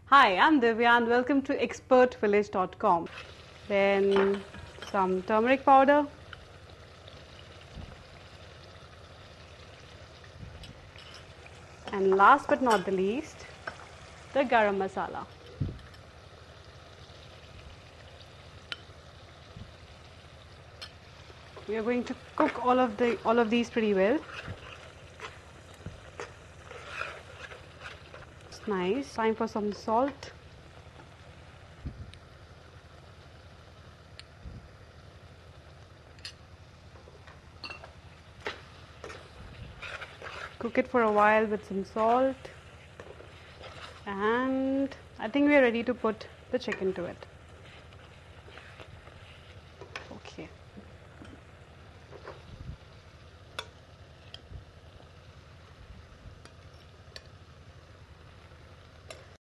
Hi, I'm Divya and welcome to expertvillage.com. Then some turmeric powder. And last but not the least, the garam masala. We are going to cook all of these pretty well. It's nice. Time for some salt. Cook it for a while with some salt. And I think we are ready to put the chicken to it.